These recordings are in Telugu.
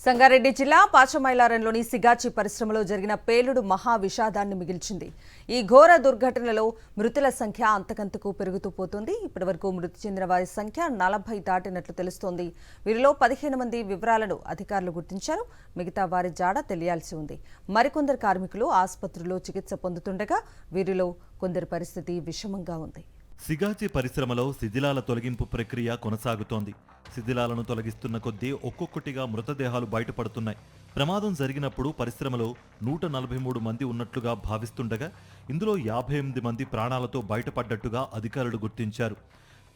సంగారెడ్డి జిల్లా పాచమైలారంలోని సిగాచి పరిశ్రమలో జరిగిన పేలుడు మహా విషాదాన్ని మిగిల్చింది. ఈ ఘోర దుర్ఘటనలో మృతుల సంఖ్య అంతకంతకు పెరుగుతూ పోతుంది. ఇప్పటివరకు మృతి చెందిన వారి సంఖ్య 40 దాటినట్లు తెలుస్తోంది. వీరిలో 15 మంది వివరాలను అధికారులు గుర్తించారు. మిగతా వారి జాడ తెలియాల్సి ఉంది. మరికొందరు కార్మికులు ఆసుపత్రిలో చికిత్స పొందుతుండగా వీరిలో కొందరి పరిస్థితి విషమంగా ఉంది. సిగాచి పరిశ్రమలో శిథిలాల తొలగింపు ప్రక్రియ కొనసాగుతోంది. శిథిలాలను తొలగిస్తున్న కొద్దీ ఒక్కొక్కటిగా మృతదేహాలు బయటపడుతున్నాయి. ప్రమాదం జరిగినప్పుడు పరిశ్రమలో 143 మంది ఉన్నట్లుగా భావిస్తుండగా ఇందులో 58 మంది ప్రాణాలతో బయటపడ్డట్టుగా అధికారులు గుర్తించారు.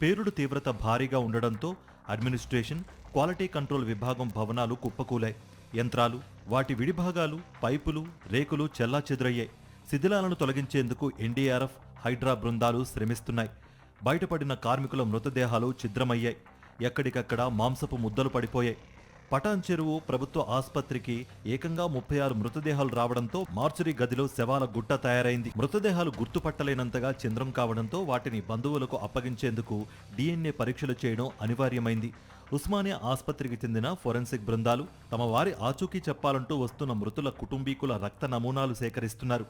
పేలుడు తీవ్రత భారీగా ఉండడంతో అడ్మినిస్ట్రేషన్, క్వాలిటీ కంట్రోల్ విభాగం భవనాలు కుప్పకూలాయి. యంత్రాలు, వాటి విడిభాగాలు, పైపులు, రేకులు చెల్లాచెదురయ్యాయి. శిథిలాలను తొలగించేందుకు ఎన్డీఆర్ఎఫ్, హైడ్రా బృందాలు శ్రమిస్తున్నాయి. బయటపడిన కార్మికుల మృతదేహాలు ఛిద్రమయ్యాయి. ఎక్కడికక్కడ మాంసపు ముద్దలు పడిపోయాయి. పటాన్ చెరువు ప్రభుత్వ ఆసుపత్రికి ఏకంగా 36 మృతదేహాలు రావడంతో మార్చురీ గదిలో శవాల గుట్ట తయారైంది. మృతదేహాలు గుర్తుపట్టలేనంతగా ఛిద్రం కావడంతో వాటిని బంధువులకు అప్పగించేందుకు DNA పరీక్షలు చేయడం అనివార్యమైంది. ఉస్మానియా ఆసుపత్రికి చెందిన ఫోరెన్సిక్ బృందాలు తమ వారి ఆచూకీ చెప్పాలంటూ వస్తున్న మృతుల కుటుంబీకుల రక్త నమూనాలు సేకరిస్తున్నారు.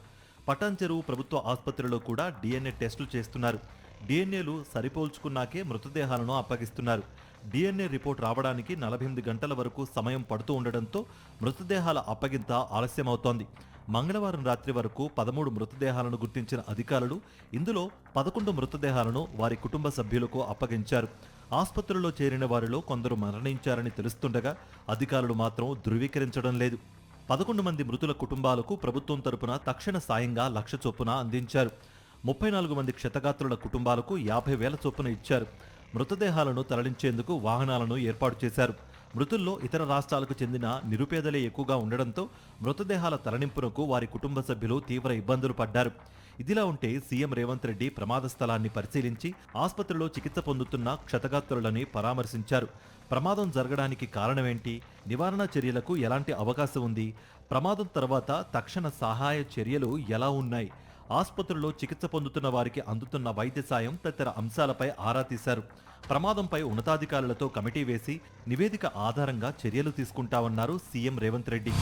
పటాన్ చెరువు ప్రభుత్వ ఆసుపత్రిలో కూడా DNA టెస్టులు చేస్తున్నారు. DNAలు సరిపోల్చుకున్నాకే మృతదేహాలను అప్పగిస్తున్నారు. DNA రిపోర్ట్ రావడానికి 48 గంటల వరకు సమయం పడుతూ ఉండడంతో మృతదేహాల అప్పగింత ఆలస్యమవుతోంది. మంగళవారం రాత్రి వరకు 13 మృతదేహాలను గుర్తించిన అధికారులు ఇందులో 11 మృతదేహాలను వారి కుటుంబ సభ్యులకు అప్పగించారు. ఆసుపత్రిలో చేరిన వారిలో కొందరు మరణించారని తెలుస్తుండగా అధికారులు మాత్రం ధృవీకరించడం లేదు. 11 మంది మృతుల కుటుంబాలకు ప్రభుత్వం తరపున తక్షణ సాయంగా 1,00,000 చొప్పున అందించారు. 34 మంది క్షతగాత్రుల కుటుంబాలకు 50,000 చొప్పున ఇచ్చారు. మృతదేహాలను తరలించేందుకు వాహనాలను ఏర్పాటు చేశారు. మృతుల్లో ఇతర రాష్ట్రాలకు చెందిన నిరుపేదలే ఎక్కువగా ఉండడంతో మృతదేహాల తరలింపునకు వారి కుటుంబ సభ్యులు తీవ్ర ఇబ్బందులు పడ్డారు. ఇదిలా ఉంటే సీఎం రేవంత్ రెడ్డి ప్రమాద స్థలాన్ని పరిశీలించి ఆసుపత్రిలో చికిత్స పొందుతున్న క్షతగాత్రులని పరామర్శించారు. ప్రమాదం జరగడానికి కారణమేంటి, నివారణ చర్యలకు ఎలాంటి అవకాశం ఉంది, ప్రమాదం తర్వాత తక్షణ సహాయ చర్యలు ఎలా ఉన్నాయి, ఆసుపత్రిలో చికిత్స పొందుతున్న వారికి అందుతున్న వైద్య సాయం తదితర అంశాలపై ఆరా తీశారు. ప్రమాదంపై ఉన్నతాధికారులతో కమిటీ వేసి నివేదిక ఆధారంగా చర్యలు తీసుకుంటామన్నారు సీఎం రేవంత్ రెడ్డి.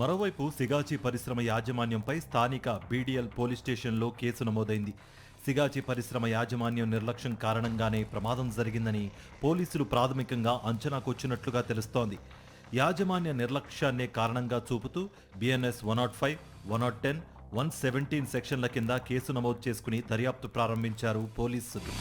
మరోవైపు సిగాచి పరిశ్రమ యాజమాన్యంపై స్థానిక BDL పోలీస్ స్టేషన్లో కేసు నమోదైంది. సిగాచి పరిశ్రమ యాజమాన్యం నిర్లక్ష్యం కారణంగానే ప్రమాదం జరిగిందని పోలీసులు ప్రాథమికంగా అంచనాకొచ్చినట్లుగా తెలుస్తోంది. యాజమాన్య నిర్లక్ష్యాన్నే కారణంగా చూపుతూ BNS 105, 110, 117 సెక్షన్ల కింద కేసు నమోదు చేసుకుని దర్యాప్తు ప్రారంభించారు పోలీసులు.